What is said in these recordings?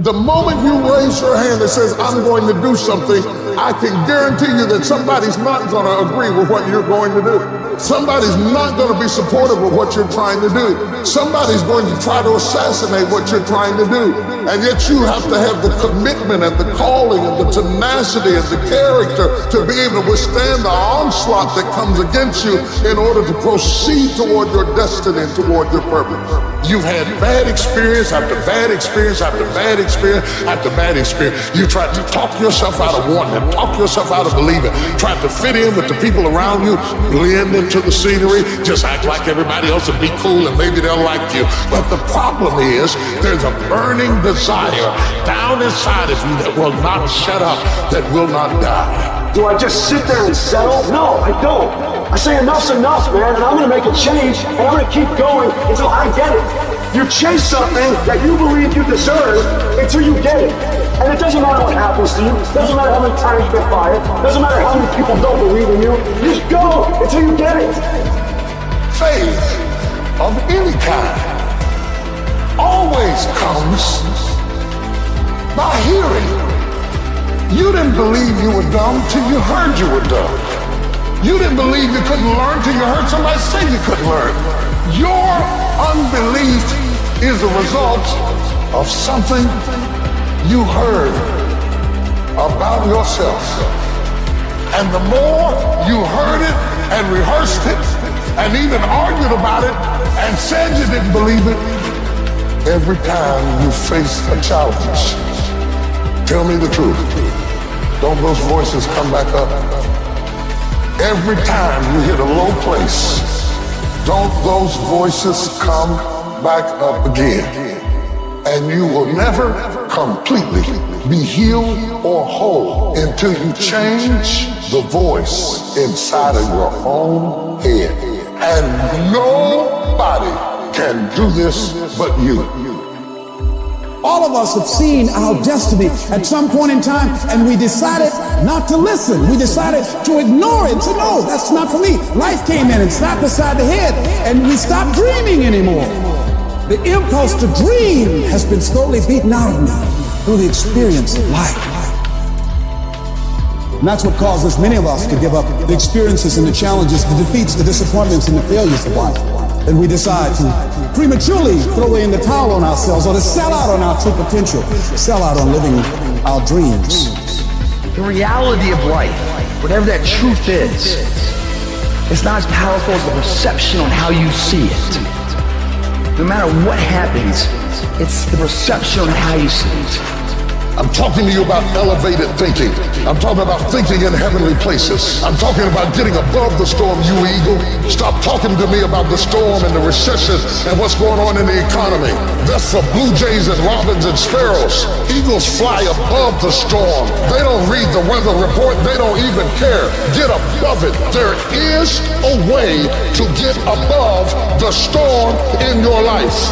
The moment you raise your hand that says, I'm going to do something, I can guarantee you that somebody's not going to agree with what you're going to do. Somebody's not going to be supportive of what you're trying to do. Somebody's going to try to assassinate what you're trying to do. And yet you have to have the commitment and the calling and the tenacity and the character to be able to withstand the onslaught that comes against you in order to proceed toward your destiny and toward your purpose. You've had bad experience after bad experience after bad experience after bad experience. You tried to talk yourself out of wanting it, talk yourself out of believing, tried to fit in with the people around you, blend into the scenery, just act like everybody else and be cool and maybe they'll like you. But the problem is there's a burning desire down inside of you that will not shut up, that will not die. Do I just sit there and settle? No, I don't. I say enough's enough, man, and I'm gonna make a change, and I'm gonna keep going until I get it. You chase something that you believe you deserve until you get it. And it doesn't matter what happens to you, it doesn't matter how many times you get fired, it doesn't matter how many people don't believe in you, you just go until you get it. Faith of any kind always comes by hearing. You didn't believe you were dumb till you heard you were dumb. You didn't believe you couldn't learn till you heard somebody say you couldn't learn. Your unbelief is a result of something you heard about yourself. And the more you heard it and rehearsed it and even argued about it and said you didn't believe it, every time you face a challenge, tell me the truth. Don't those voices come back up? Every time you hit a low place, don't those voices come back up again? And you will never completely be healed or whole until you change the voice inside of your own head. And nobody can do this but you. All of us have seen our destiny at some point in time, and we decided not to listen. We decided to ignore it, to no, that's not for me. Life came in and slapped us side the head, and we stopped dreaming anymore. The impulse to dream has been slowly beaten out of me through the experience of life. And that's what causes many of us to give up the experiences and the challenges, the defeats, the disappointments, and the failures of life. And we decide to prematurely throw in the towel on ourselves or to sell out on our true potential, sell out on living our dreams. The reality of life, whatever that truth is, it's not as powerful as the perception on how you see it. No matter what happens, it's the perception on how you see it. I'm talking to you about elevated thinking. I'm talking about thinking in heavenly places. I'm talking about getting above the storm, you eagle. Stop talking to me about the storm and the recession and what's going on in the economy. That's for blue jays and robins and sparrows. Eagles fly above the storm. They don't read the weather report. They don't even care. Get above it. There is a way to get above the storm in your life.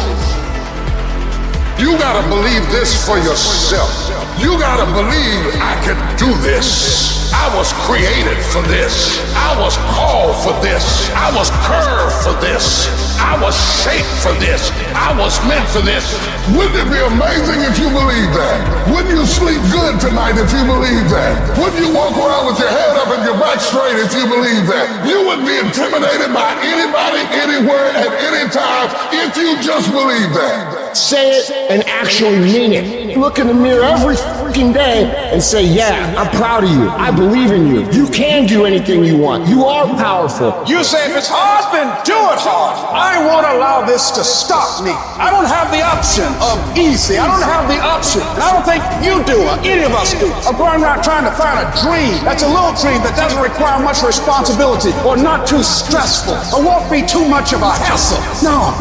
You gotta believe this for yourself. You gotta believe I can do this. I was created for this. I was called for this. I was curved for this. I was shaped for this. I was meant for this. Wouldn't it be amazing if you believe that? Wouldn't you sleep good tonight if you believe that? Wouldn't you walk around with your head up and your back straight if you believe that? You wouldn't be intimidated by anybody, anywhere, at any time if you just believe that. Say it and actually mean it. Look in the mirror every fucking day and say, yeah, I'm proud of you. I believe in you. You can do anything you want. You are powerful. You say if it's hard, then do it hard. I won't allow this to stop me. I don't have the option of easy. I don't have the option. And I don't think you do or any of us do. Of going around trying to find a dream that's a little dream that doesn't require much responsibility or not too stressful or won't be too much of a hassle. No.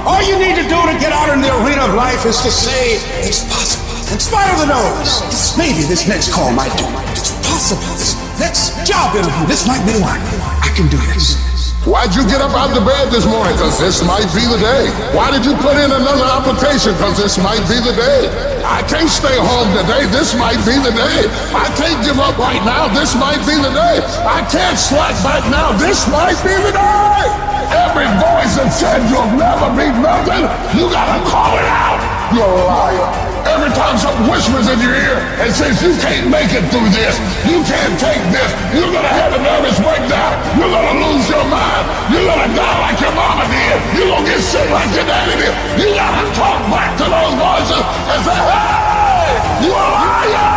All you need to do to get out in the arena of life is to say, it's possible. In spite of the noise, maybe this next call might do it. It's possible. This next job interview, this might be the one. I can do this. Why'd you get up out of bed this morning? Because this might be the day. Why did you put in another application? Because this might be the day. I can't stay home today. This might be the day. I can't give up right now. This might be the day. I can't slack back now. This might be the day. Every voice that said you'll never be nothing, you gotta call it out. You're a liar. Every time whispers in your ear and says, you can't make it through this. You can't take this. You're going to have a nervous breakdown. You're going to lose your mind. You're going to die like your mama did. You're going to get sick like your daddy did. You got to talk back to those voices and say, hey, you a liar.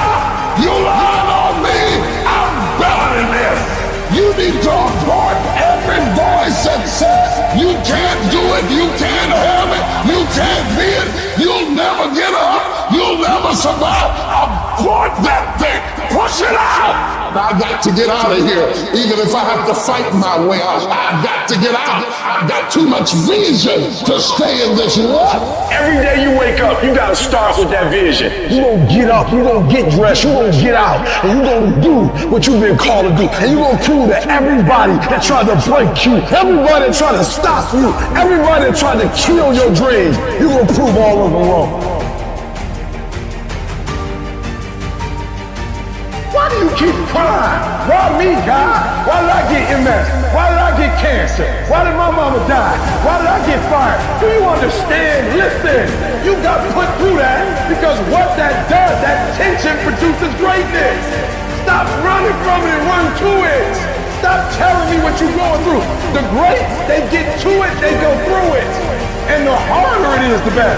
You lied on me. I'm better than this. You need to avoid every voice that says you can't do it, you can't have it, you can't be it, you'll never get up, you'll never survive. Avoid that thing. Push it out. I got to get out of here. Even if I have to fight my way out, I've got to get out. I've got too much vision to stay in this world. Every day you wake up, you gotta start with that vision. You gonna get up, you gonna get dressed, you gonna get out, and you gonna do what you've been called to do. And you gonna prove that everybody that tried to break you, everybody that tried to stop you, everybody that tried to kill your dreams, you gonna prove all of them wrong. Why do you keep crying? Why me, God? Why did I get MS? Why did I get cancer? Why did my mama die? Why did I get fired? Do you understand? Listen, you got put through that because what that does, that tension produces greatness. Stop running from it and run to it. Stop telling me what you're going through. The greats, they get to it, they go through it. And the harder it is, the better.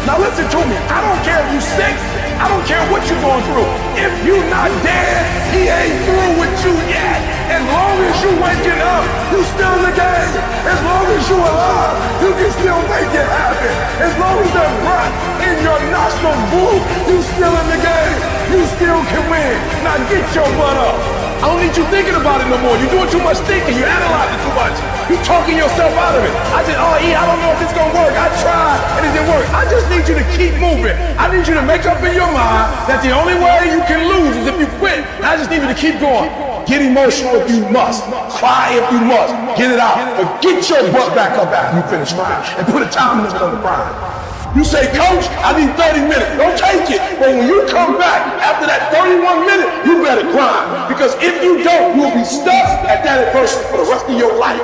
Now listen to me. I don't care if you're sick. I don't care what you're going through. If you're not dead, he ain't through with you yet. As long as you waking up, you still in the game. As long as you alive, you can still make it happen. As long as that breath in your nostrils move, you still in the game. You still can win. Now get your butt up. I don't need you thinking about it no more. You're doing too much thinking. You're analyzing too much. You're talking yourself out of it. I said, oh, I don't know if it's going to work. I tried and it didn't work. I just need you to keep moving. I need you to make up in your mind that the only way you can lose is if you quit. I just need you to keep going. Get emotional if you must. Cry if you must. Get it out. But get your butt back up after you finish crying and put a time limit on the crying. You say, Coach, I need 30 minutes. Don't take it. But when you come back after that 31 minutes, you better grind. Because if you don't, you'll be stuck at that adversity for the rest of your life.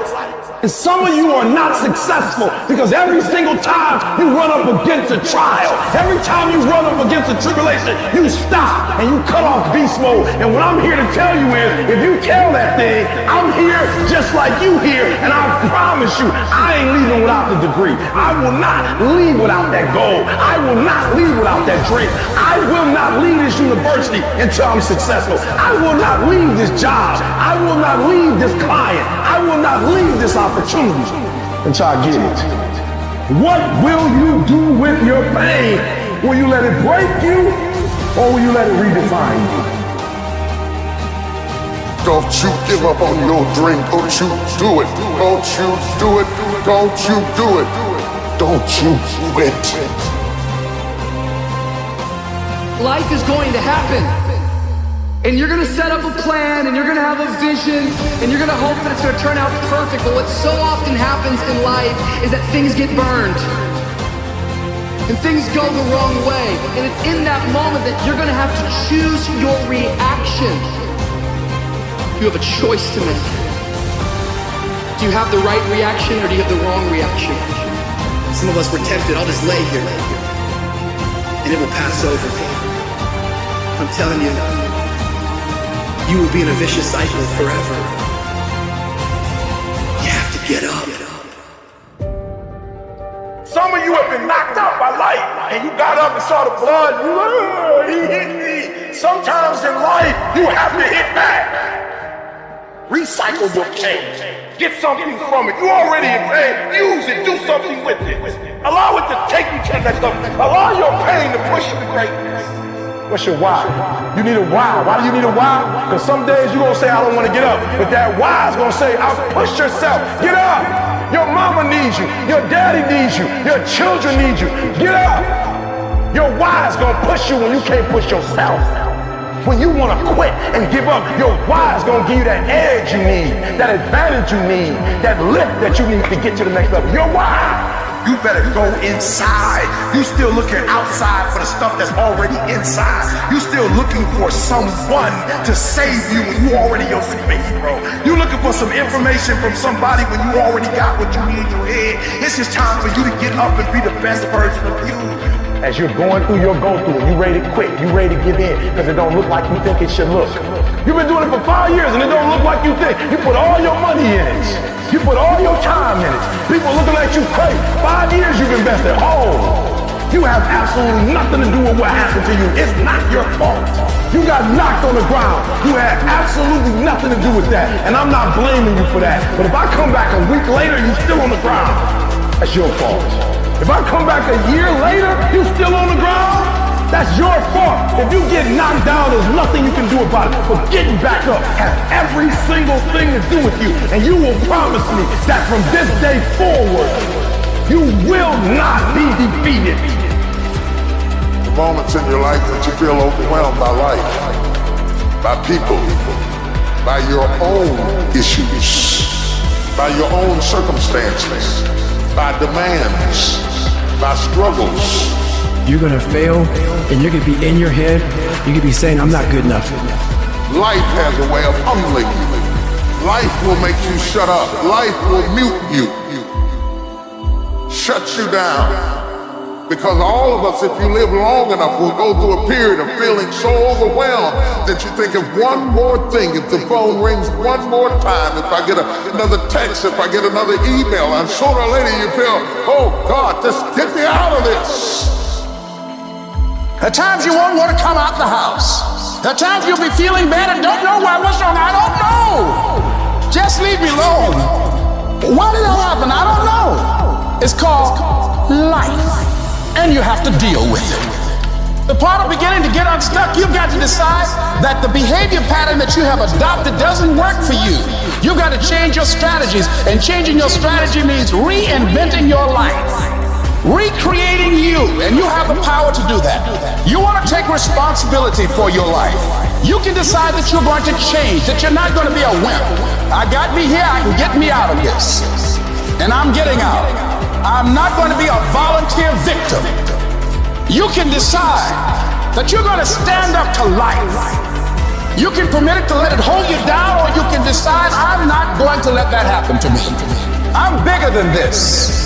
And some of you are not successful because every single time you run up against a trial, every time you run up against a tribulation, you stop and you cut off beast mode. And what I'm here to tell you is, if you tell that thing, I'm here just like you here, and I promise you, I ain't leaving without the degree. I will not leave without that goal. I will not leave without that dream. I will not leave this university until I'm successful. I will not leave this job. I will not leave this client. I will not leave this opportunity until I get it. What will you do with your pain? Will you let it break you, or will you let it redefine you? Don't you give up on your dream. Don't you do it. Don't you do it. Don't you do it. Don't you quit. Life is going to happen. And you're gonna set up a plan, and you're gonna have a vision, and you're gonna hope that it's gonna turn out perfect. But what so often happens in life is that things get burned. And things go the wrong way. And it's in that moment that you're gonna have to choose your reaction. You have a choice to make. Do you have the right reaction, or do you have the wrong reaction? Some of us were tempted, I'll just lay here, and it will pass over me. I'm telling you, you will be in a vicious cycle forever. You have to get up. Some of you have been knocked out by life, and you got up and saw the blood. He hit me. Sometimes in life, you have to hit back. Recycle your pain. Get something from it. You already in pain. Use it. Do something with it. Allow it to take you to the next level. Allow your pain to push you to greatness. What's your why? You need a why. Why do you need a why? Because some days you're going to say, I don't want to get up. But that why is going to say, I'll push yourself. Get up. Your mama needs you. Your daddy needs you. Your children need you. Get up. Your why is going to push you when you can't push yourself. When you want to quit and give up, your why is going to give you that edge you need, that advantage you need, that lift that you need to get to the next level. Your why. You better go inside. You still looking outside for the stuff that's already inside. You still looking for someone to save you when you already your superhero. You looking for some information from somebody when you already got what you need in your head. It's just time for you to get up and be the best version of you. as you're going through your go-through and you ready to quit, you ready to give in because it don't look like you think it should look. You've been doing it for 5 years and it don't look like you think. You put all your money in it. You put all your time in it. People looking at you crazy. 5 years you've invested. Oh, you have absolutely nothing to do with what happened to you. It's not your fault. You got knocked on the ground. You had absolutely nothing to do with that. And I'm not blaming you for that. But if I come back a week later and you're still on the ground, that's your fault. If I come back a year later, you still on the ground, that's your fault. If you get knocked down, there's nothing you can do about it. But getting back up has every single thing to do with you. And you will promise me that from this day forward, you will not be defeated. The moments in your life that you feel overwhelmed by life, by people, by your own issues, by your own circumstances, by demands, by struggles. You're gonna fail, and you're gonna be in your head, you're gonna be saying, I'm not good enough. Life has a way of humbling you. Life will make you shut up. Life will mute you. Shut you down. Because all of us, if you live long enough, will go through a period of feeling so overwhelmed that you think of one more thing, if the phone rings one more time, if I get another text, if I get another email, and sooner or later you feel, oh God, just get me out of this. At times you won't want to come out the house. At times you'll be feeling bad and don't know what's wrong. I don't know. Just leave me alone. Why did that happen? I don't know. It's called life. And you have to deal with it. The part of beginning to get unstuck, you've got to decide that the behavior pattern that you have adopted doesn't work for you. You've got to change your strategies, and changing your strategy means reinventing your life, recreating you, and you have the power to do that. You want to take responsibility for your life. You can decide that you're going to change, that you're not going to be a wimp. I got me here, I can get me out of this. And I'm getting out. I'm not going to be a volunteer victim. You can decide that you're going to stand up to life. You can permit it to let it hold you down, or you can decide I'm not going to let that happen to me. I'm bigger than this.